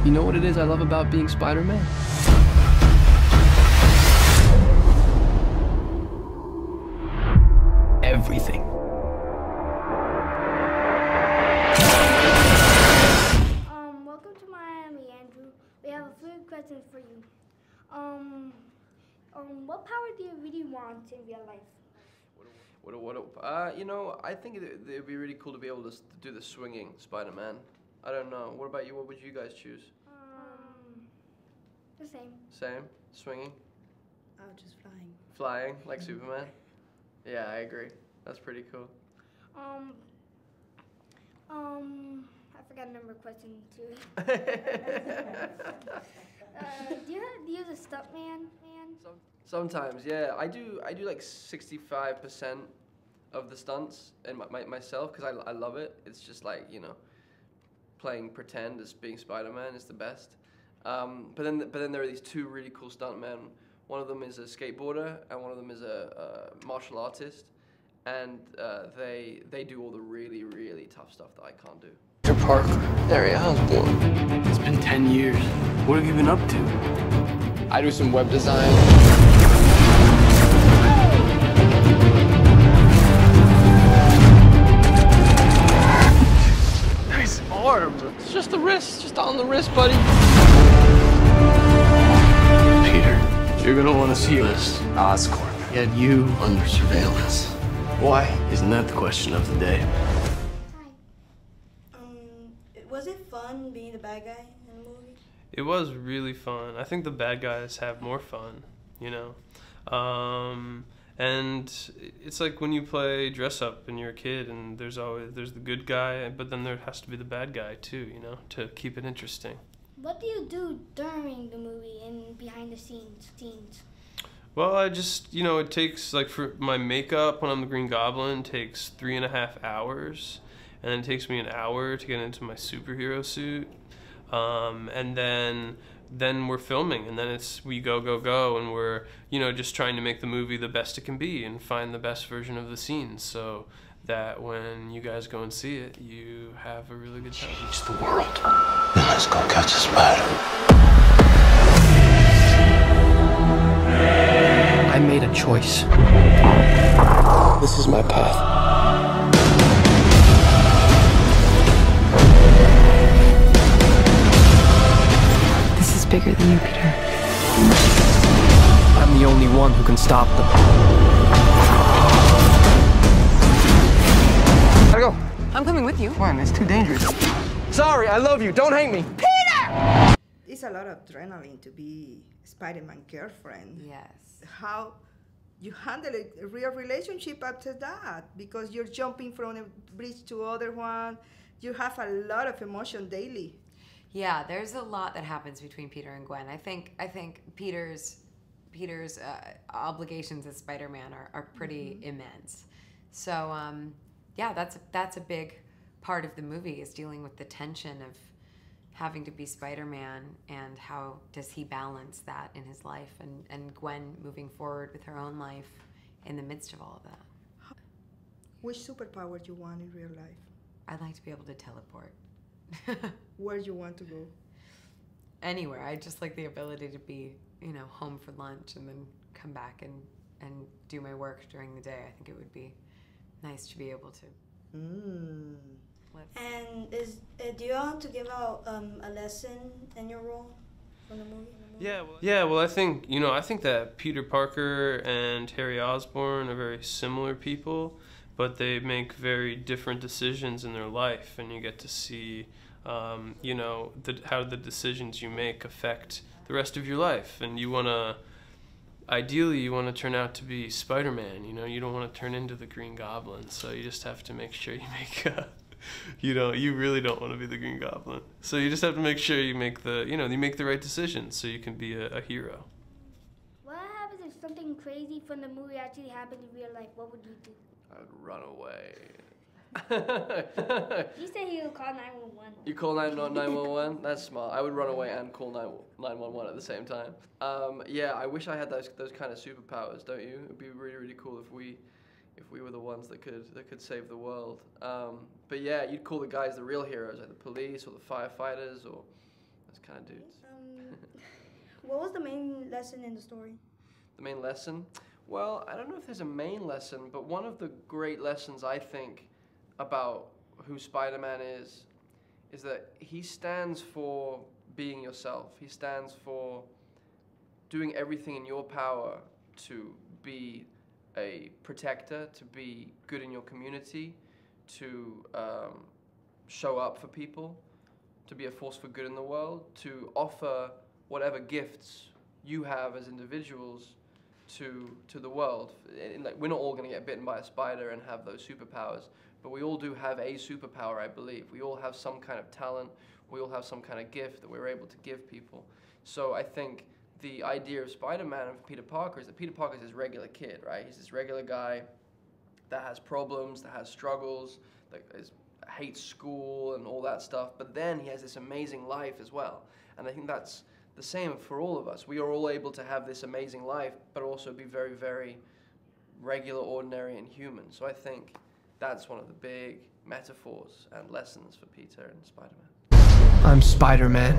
You know what it is I love about being Spider-Man? Everything. Welcome to Miami, Andrew. We have a few questions for you. What power do you really want in real life? You know, I think it'd be really cool to be able to do the swinging Spider-Man. I don't know. What about you? What would you guys choose? The same. Same? Swinging? Oh, just flying. Flying, like Superman? Yeah, I agree. That's pretty cool. I forgot number question two. Do you use a stuntman? Sometimes, yeah. I do like 65% of the stunts and myself because I love it. It's just like, you know, playing pretend as being Spider-Man is the best. But then there are these two really cool stuntmen. One of them is a skateboarder and one of them is a martial artist. And they do all the really, really tough stuff that I can't do. Peter Parker, Harry Osborn. It's been 10 years. What have you been up to? I do some web design. Nice arm. It's just the wrist, just on the wrist, buddy. Peter, you're gonna want to see this. Oscorp had you under surveillance. Why? Isn't that the question of the day? Was it fun being the bad guy in the movie? It was really fun. I think the bad guys have more fun, you know? And it's like when you play dress up and you're a kid and there's the good guy, but then there has to be the bad guy too, you know, to keep it interesting. What do you do during the movie and behind the scenes? Well, I just, you know, it takes, like, for my makeup when I'm the Green Goblin takes 3.5 hours, and then it takes me an hour to get into my superhero suit, and then we're filming, and then we go, and we're, you know, just trying to make the movie the best it can be and find the best version of the scenes so that when you guys go and see it, you have a really good time. Change the world, then let's go catch a spider. I made a choice. This is my path. This is bigger than you, Peter. I'm the only one who can stop them. Gotta go. I'm coming with you. Come on, it's too dangerous. Sorry, I love you. Don't hate me. Peter! It's a lot of adrenaline to be Spider-Man girlfriend. Yes. How you handle a real relationship after that, because you're jumping from a bridge to other one. You have a lot of emotion daily. Yeah, there's a lot that happens between Peter and Gwen. I think Peter's obligations as Spider-Man are pretty immense. So yeah, that's a big part of the movie, is dealing with the tension of having to be Spider-Man and how does he balance that in his life, and Gwen moving forward with her own life in the midst of all of that. Which superpower do you want in real life? I'd like to be able to teleport. Where do you want to go? Anywhere. I just like the ability to be, you know, home for lunch and then come back and do my work during the day. I think it would be nice to be able to. And do you want to give out a lesson in your role from the movie? Well, I think that Peter Parker and Harry Osborn are very similar people, but they make very different decisions in their life, and you get to see, you know, how the decisions you make affect the rest of your life, and ideally you want to turn out to be Spider-Man, you know, you don't want to turn into the Green Goblin, so you just have to make sure you make you really don't want to be the Green Goblin. So you just have to make sure you make the right decisions so you can be a hero. What happens if something crazy from the movie actually happened in real life? What would you do? I'd run away. You said he would call 911. You call 911? That's smart. I would run away and call 911 at the same time. Yeah, I wish I had those kind of superpowers, don't you? It'd be really, really cool if we were the ones that could save the world. But yeah, you'd call the guys the real heroes, like the police or the firefighters or those kind of dudes. What was the main lesson in the story? The main lesson? Well, I don't know if there's a main lesson, but one of the great lessons I think about who Spider-Man is that he stands for being yourself. He stands for doing everything in your power to be a protector, to be good in your community, to show up for people, to be a force for good in the world, to offer whatever gifts you have as individuals to the world. Like, we're not all going to get bitten by a spider and have those superpowers, but we all do have a superpower, I believe. We all have some kind of talent. We all have some kind of gift that we're able to give people. So I think the idea of Spider-Man and Peter Parker is that Peter Parker is this regular kid, right? He's this regular guy that has problems, that has struggles, that hates school and all that stuff, but then he has this amazing life as well. And I think that's the same for all of us. We are all able to have this amazing life, but also be very, very regular, ordinary, and human. So I think that's one of the big metaphors and lessons for Peter and Spider-Man. I'm Spider-Man.